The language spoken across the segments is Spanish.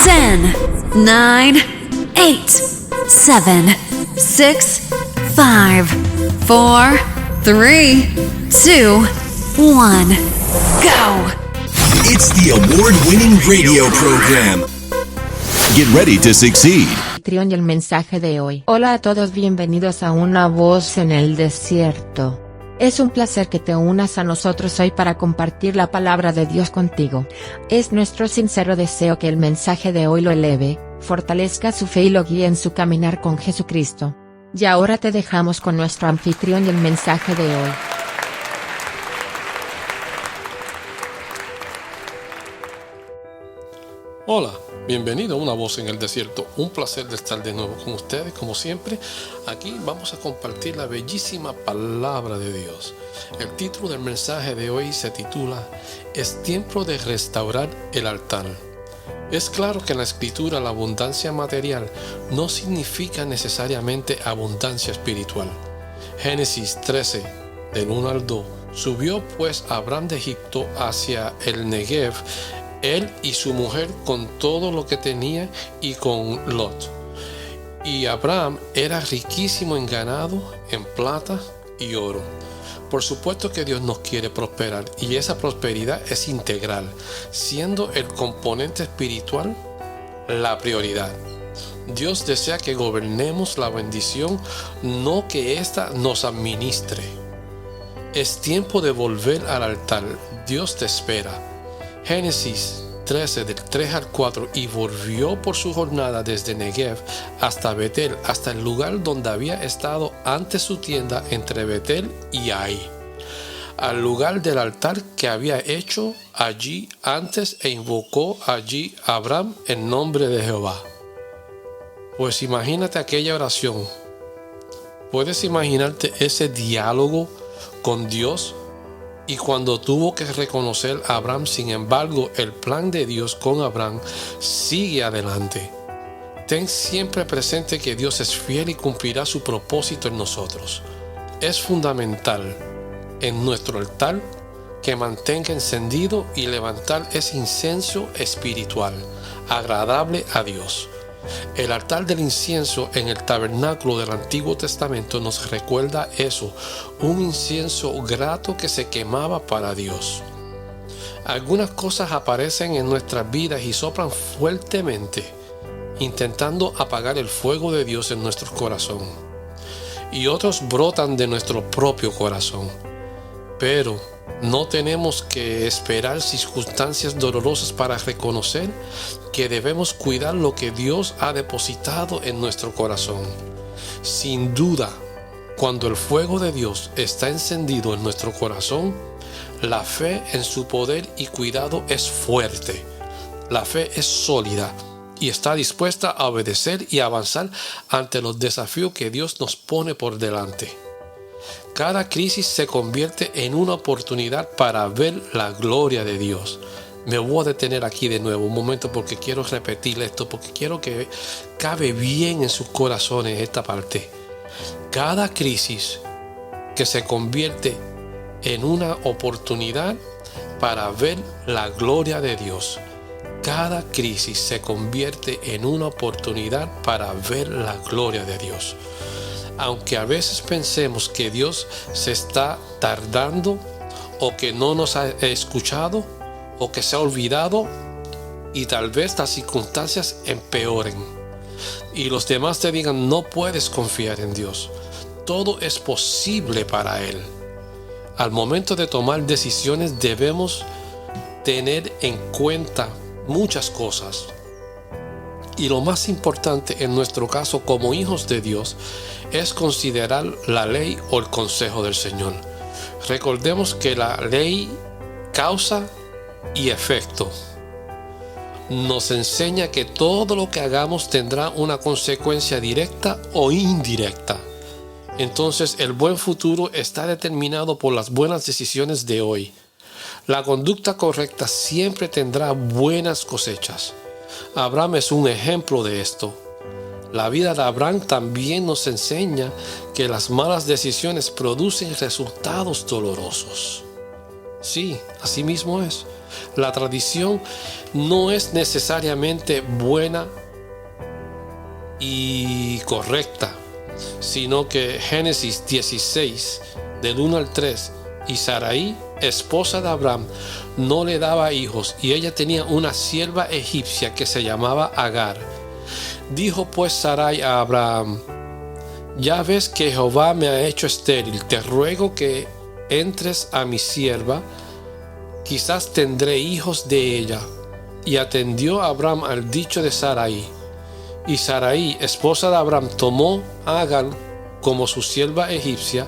10, 9, 8, 7, 6, 5, 4, 3, 2, 1. Go! It's the award-winning radio program. Get ready to succeed. Y el mensaje de hoy. Hola a todos, bienvenidos a Una Voz en el Desierto. Es un placer que te unas a nosotros hoy para compartir la palabra de Dios contigo. Es nuestro sincero deseo que el mensaje de hoy lo eleve, fortalezca su fe y lo guíe en su caminar con Jesucristo. Y ahora te dejamos con nuestro anfitrión y el mensaje de hoy. Hola, bienvenido a Una Voz en el Desierto. Un placer de estar de nuevo con ustedes, como siempre. Aquí vamos a compartir la bellísima palabra de Dios. El título del mensaje de hoy se titula Es tiempo de restaurar el altar. Es claro que en la escritura la abundancia material no significa necesariamente abundancia espiritual. Génesis 13, del 1 al 2. Subió pues Abraham de Egipto hacia el Negev, él y su mujer con todo lo que tenía y con Lot. Y Abraham era riquísimo en ganado, en plata y oro. Por supuesto que Dios nos quiere prosperar y esa prosperidad es integral, siendo el componente espiritual la prioridad. Dios desea que gobernemos la bendición, no que ésta nos administre. Es tiempo de volver al altar. Dios te espera. Génesis 13 del 3 al 4 y volvió por su jornada desde Negev hasta Betel, hasta el lugar donde había estado antes su tienda entre Betel y Ai, al lugar del altar que había hecho allí antes e invocó allí a Abraham en nombre de Jehová. Pues imagínate aquella oración. ¿Puedes imaginarte ese diálogo con Dios? Y cuando tuvo que reconocer a Abraham, sin embargo, el plan de Dios con Abraham sigue adelante. Ten siempre presente que Dios es fiel y cumplirá su propósito en nosotros. Es fundamental en nuestro altar que mantenga encendido y levantar ese incienso espiritual, agradable a Dios. El altar del incienso en el tabernáculo del Antiguo Testamento nos recuerda eso, un incienso grato que se quemaba para Dios. Algunas cosas aparecen en nuestras vidas y soplan fuertemente, intentando apagar el fuego de Dios en nuestro corazón. Y otros brotan de nuestro propio corazón. Pero no tenemos que esperar circunstancias dolorosas para reconocer que debemos cuidar lo que Dios ha depositado en nuestro corazón. Sin duda, cuando el fuego de Dios está encendido en nuestro corazón, la fe en su poder y cuidado es fuerte. La fe es sólida y está dispuesta a obedecer y avanzar ante los desafíos que Dios nos pone por delante. Cada crisis se convierte en una oportunidad para ver la gloria de Dios. Me voy a detener aquí de nuevo un momento porque quiero repetir esto, porque quiero que cabe bien en sus corazones esta parte. Cada crisis que se convierte en una oportunidad para ver la gloria de Dios. Cada crisis se convierte en una oportunidad para ver la gloria de Dios. Aunque a veces pensemos que Dios se está tardando o que no nos ha escuchado o que se ha olvidado y tal vez las circunstancias empeoren y los demás te digan no puedes confiar en Dios. Todo es posible para Él. Al momento de tomar decisiones debemos tener en cuenta muchas cosas. Y lo más importante en nuestro caso como hijos de Dios es considerar la ley o el consejo del Señor. Recordemos que la ley causa y efecto. Nos enseña que todo lo que hagamos tendrá una consecuencia directa o indirecta. Entonces el buen futuro está determinado por las buenas decisiones de hoy. La conducta correcta siempre tendrá buenas cosechas. Abraham es un ejemplo de esto. La vida de Abraham también nos enseña que las malas decisiones producen resultados dolorosos. Sí, así mismo es. La tradición no es necesariamente buena y correcta, sino que Génesis 16, del 1 al 3, y Sarai, esposa de Abraham, no le daba hijos, y ella tenía una sierva egipcia que se llamaba Agar. Dijo pues Sarai a Abraham: ya ves que Jehová me ha hecho estéril, te ruego que entres a mi sierva, quizás tendré hijos de ella. Y atendió Abraham al dicho de Sarai. Y Sarai, esposa de Abraham, tomó a Agar como su sierva egipcia.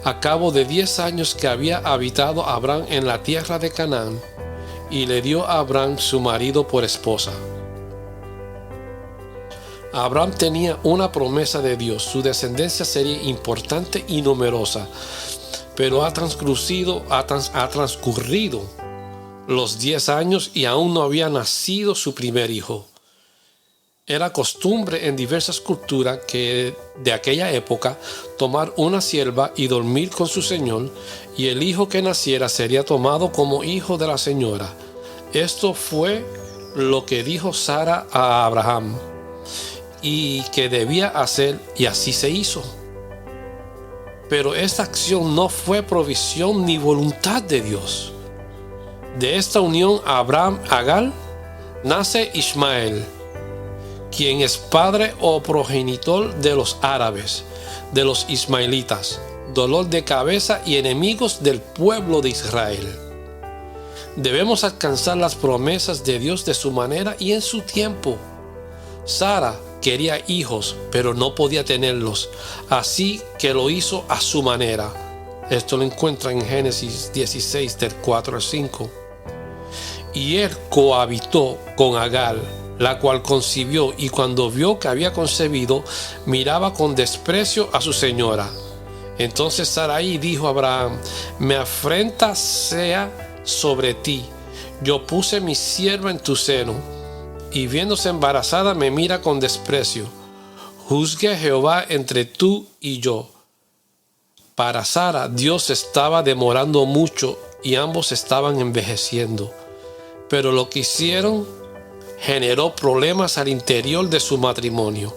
A cabo de 10 años que había habitado Abraham en la tierra de Canaán, y le dio a Abraham su marido por esposa. Abraham tenía una promesa de Dios: su descendencia sería importante y numerosa, pero ha transcurrido los 10 años y aún no había nacido su primer hijo. Era costumbre en diversas culturas de aquella época tomar una sierva y dormir con su señor, y el hijo que naciera sería tomado como hijo de la señora. Esto fue lo que dijo Sara a Abraham y que debía hacer, y así se hizo. Pero esta acción no fue provisión ni voluntad de Dios. De esta unión Abraham-Agar nace Ismael, quien es padre o progenitor de los árabes, de los ismaelitas, dolor de cabeza y enemigos del pueblo de Israel. Debemos alcanzar las promesas de Dios de su manera y en su tiempo. Sara quería hijos, pero no podía tenerlos, así que lo hizo a su manera. Esto lo encuentra en Génesis 16, del 4 al 5. Y él cohabitó con Agar, la cual concibió, y cuando vio que había concebido, miraba con desprecio a su señora. Entonces Sarai dijo a Abraham: mi afrenta sea sobre ti, yo puse mi sierva en tu seno, y viéndose embarazada me mira con desprecio. Juzgue Jehová entre tú y yo. Para Sara Dios estaba demorando mucho y ambos estaban envejeciendo, pero lo que hicieron generó problemas al interior de su matrimonio,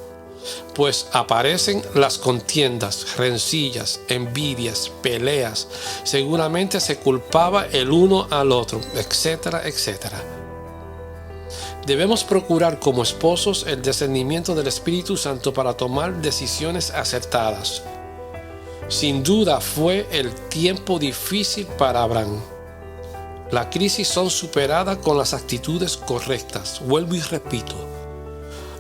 pues aparecen las contiendas, rencillas, envidias, peleas. Seguramente se culpaba el uno al otro, etcétera, etcétera. Debemos procurar como esposos el discernimiento del Espíritu Santo para tomar decisiones acertadas. Sin duda fue el tiempo difícil para Abraham. Las crisis son superadas con las actitudes correctas. Vuelvo y repito.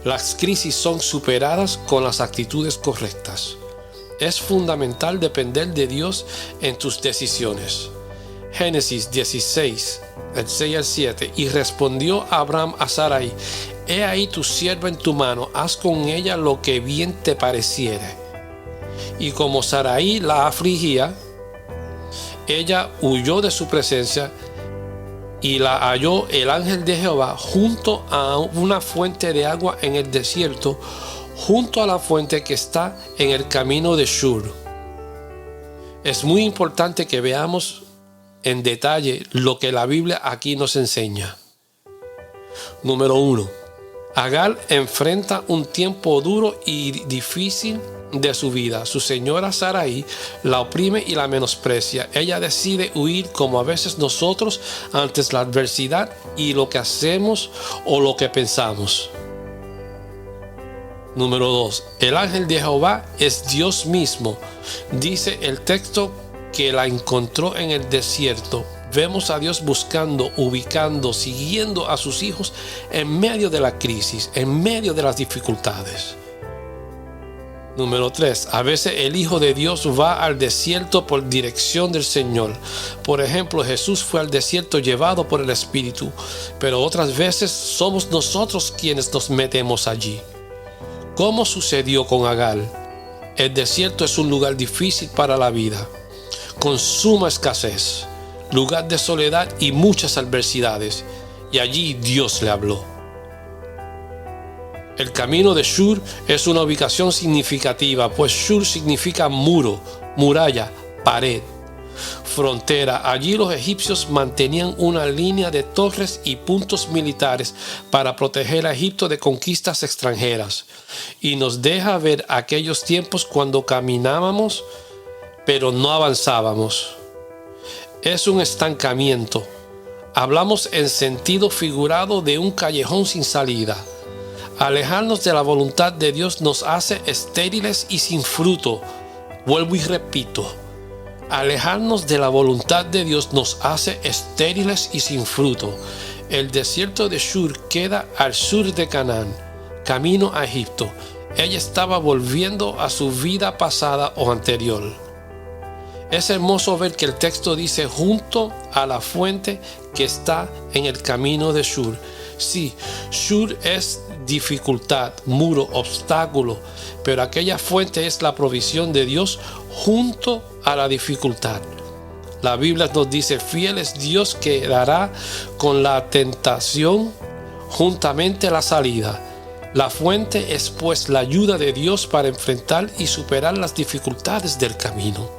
Las crisis son superadas con las actitudes correctas. Es fundamental depender de Dios en tus decisiones. Génesis 16, el 6 al 7. Y respondió Abraham a Sarai: he ahí tu sierva en tu mano, haz con ella lo que bien te pareciere. Y como Sarai la afligía, ella huyó de su presencia, y la halló el ángel de Jehová junto a una fuente de agua en el desierto, junto a la fuente que está en el camino de Shur. Es muy importante que veamos en detalle lo que la Biblia aquí nos enseña. Número 1. Agar enfrenta un tiempo duro y difícil de su vida. Su señora Sarai la oprime y la menosprecia. Ella decide huir, como a veces nosotros, ante la adversidad y lo que hacemos o lo que pensamos. Número 2. El ángel de Jehová es Dios mismo. Dice el texto que la encontró en el desierto. Vemos a Dios buscando, ubicando, siguiendo a sus hijos en medio de la crisis, en medio de las dificultades. Número 3. A veces el Hijo de Dios va al desierto por dirección del Señor. Por ejemplo, Jesús fue al desierto llevado por el Espíritu, pero otras veces somos nosotros quienes nos metemos allí. ¿Cómo sucedió con Agar? El desierto es un lugar difícil para la vida, con suma escasez, lugar de soledad y muchas adversidades, y allí Dios le habló. El camino de Shur es una ubicación significativa, pues Shur significa muro, muralla, pared. frontera. Allí los egipcios mantenían una línea de torres y puntos militares para proteger a Egipto de conquistas extranjeras. Y nos deja ver aquellos tiempos cuando caminábamos, pero no avanzábamos. Es un estancamiento. Hablamos en sentido figurado de un callejón sin salida. Alejarnos de la voluntad de Dios nos hace estériles y sin fruto. Vuelvo y repito. Alejarnos de la voluntad de Dios nos hace estériles y sin fruto. El desierto de Shur queda al sur de Canaán, camino a Egipto. Ella estaba volviendo a su vida pasada o anterior. Es hermoso ver que el texto dice junto a la fuente que está en el camino de Shur. Sí, Shur es dificultad, muro, obstáculo, pero aquella fuente es la provisión de Dios junto a la dificultad. La Biblia nos dice: fiel es Dios que dará con la tentación juntamente la salida. La fuente es pues la ayuda de Dios para enfrentar y superar las dificultades del camino.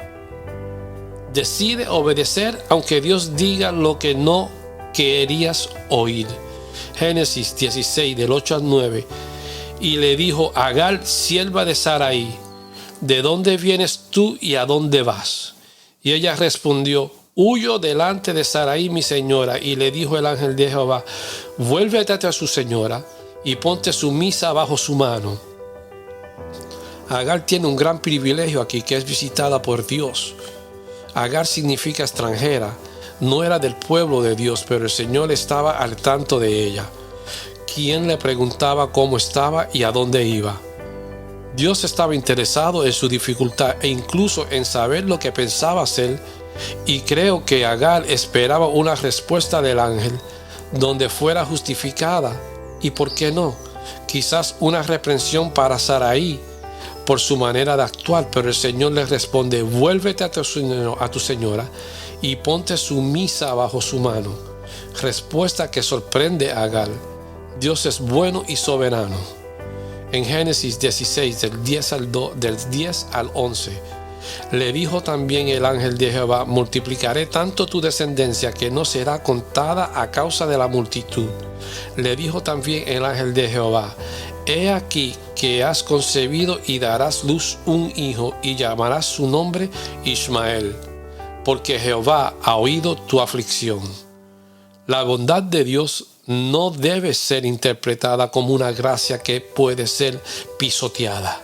Decide obedecer aunque Dios diga lo que no querías oír. Génesis 16 del 8 al 9. Y le dijo a Agar, sierva de Sarai: ¿de dónde vienes tú y a dónde vas? Y ella respondió: huyo delante de Sarai mi señora. Y le dijo el ángel de Jehová: vuélvete a su señora y ponte sumisa bajo su mano. Agar tiene un gran privilegio aquí, que es visitada por Dios. Agar significa extranjera. No era del pueblo de Dios, pero el Señor estaba al tanto de ella. ¿Quién le preguntaba cómo estaba y a dónde iba? Dios estaba interesado en su dificultad e incluso en saber lo que pensaba hacer, y creo que Agar esperaba una respuesta del ángel donde fuera justificada, y por qué no, quizás una reprensión para Sarai por su manera de actuar, pero el Señor le responde: vuélvete a tu señora y ponte sumisa bajo su mano. Respuesta que sorprende a Agar. Dios es bueno y soberano. En Génesis 16, del 10 al 11, le dijo también el ángel de Jehová: multiplicaré tanto tu descendencia que no será contada a causa de la multitud. Le dijo también el ángel de Jehová: he aquí que has concebido y darás luz un hijo, y llamarás su nombre Ismael, porque Jehová ha oído tu aflicción. La bondad de Dios no debe ser interpretada como una gracia que puede ser pisoteada.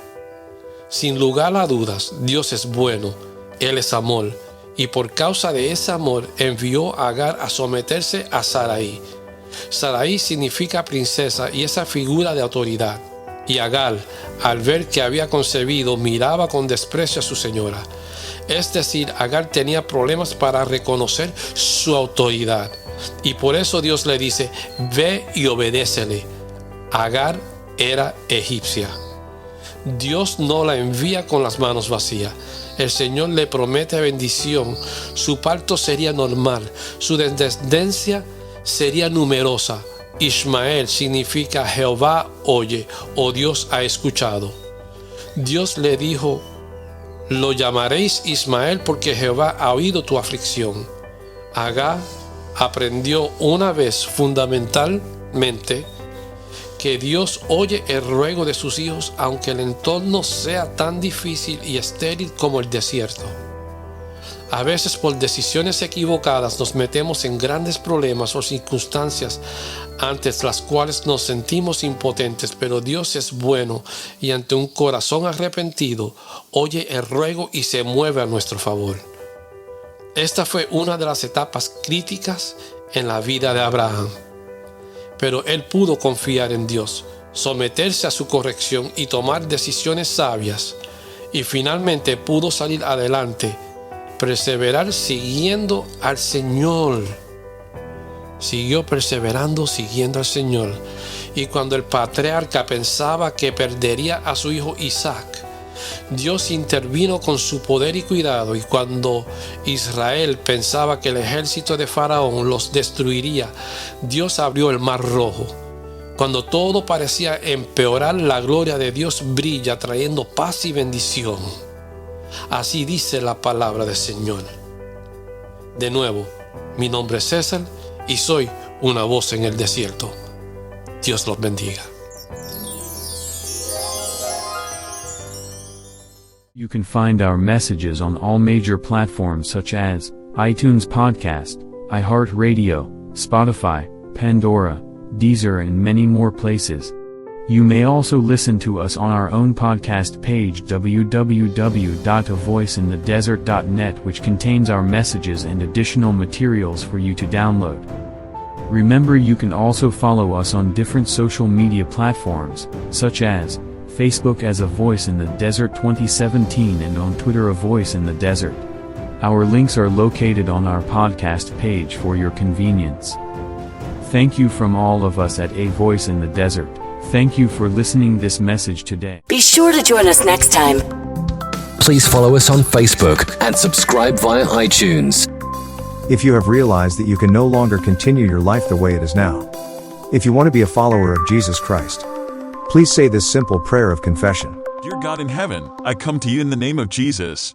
Sin lugar a dudas, Dios es bueno, Él es amor, y por causa de ese amor envió a Agar a someterse a Sarai. Sarai significa princesa y esa figura de autoridad. Y Agar, al ver que había concebido, miraba con desprecio a su señora. Es decir, Agar tenía problemas para reconocer su autoridad. Y por eso Dios le dice: ve y obedécele. Agar era egipcia. Dios no la envía con las manos vacías. El Señor le promete bendición. Su parto sería normal. Su descendencia sería numerosa. Ismael significa Jehová oye, o Dios ha escuchado. Dios le dijo: lo llamaréis Ismael porque Jehová ha oído tu aflicción. Agar aprendió una vez fundamentalmente que Dios oye el ruego de sus hijos, aunque el entorno sea tan difícil y estéril como el desierto. A veces, por decisiones equivocadas, nos metemos en grandes problemas o circunstancias ante las cuales nos sentimos impotentes, pero Dios es bueno y ante un corazón arrepentido oye el ruego y se mueve a nuestro favor. Esta fue una de las etapas críticas en la vida de Abraham, pero él pudo confiar en Dios, someterse a su corrección y tomar decisiones sabias, y finalmente pudo salir adelante, perseverar siguiendo al Señor. Siguió perseverando, siguiendo al Señor. Y cuando el patriarca pensaba que perdería a su hijo Isaac, Dios intervino con su poder y cuidado. Y cuando Israel pensaba que el ejército de Faraón los destruiría, Dios abrió el mar rojo. Cuando todo parecía empeorar, la gloria de Dios brilla, trayendo paz y bendición. Así dice la palabra del Señor. De nuevo, mi nombre es César y soy una voz en el desierto. Dios los bendiga. You can find our messages on all major platforms such as iTunes Podcast, iHeartRadio, Spotify, Pandora, Deezer, and many more places. You may also listen to us on our own podcast page www.avoiceinthedesert.net, which contains our messages and additional materials for you to download. Remember, you can also follow us on different social media platforms, such as Facebook as A Voice in the Desert 2017 and on Twitter A Voice in the Desert. Our links are located on our podcast page for your convenience. Thank you from all of us at A Voice in the Desert. Thank you for listening this message today. Be sure to join us next time. Please follow us on Facebook and subscribe via iTunes. If you have realized that you can no longer continue your life the way it is now, if you want to be a follower of Jesus Christ, please say this simple prayer of confession. Dear God in heaven, I come to you in the name of Jesus.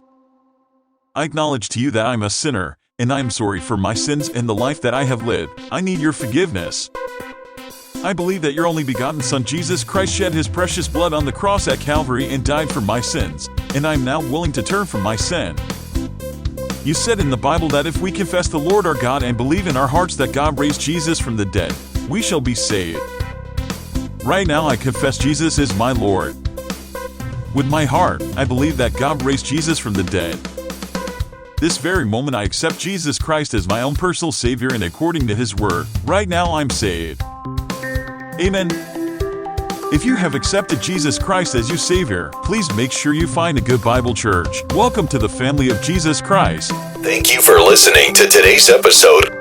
I acknowledge to you that I'm a sinner, and I am sorry for my sins and the life that I have lived. I need your forgiveness. I believe that your only begotten Son Jesus Christ shed his precious blood on the cross at Calvary and died for my sins, and I am now willing to turn from my sin. You said in the Bible that if we confess the Lord our God and believe in our hearts that God raised Jesus from the dead, we shall be saved. Right now I confess Jesus is my Lord. With my heart, I believe that God raised Jesus from the dead. This very moment I accept Jesus Christ as my own personal Savior, and according to His Word, right now I'm saved. Amen. If you have accepted Jesus Christ as your Savior, please make sure you find a good Bible church. Welcome to the family of Jesus Christ. Thank you for listening to today's episode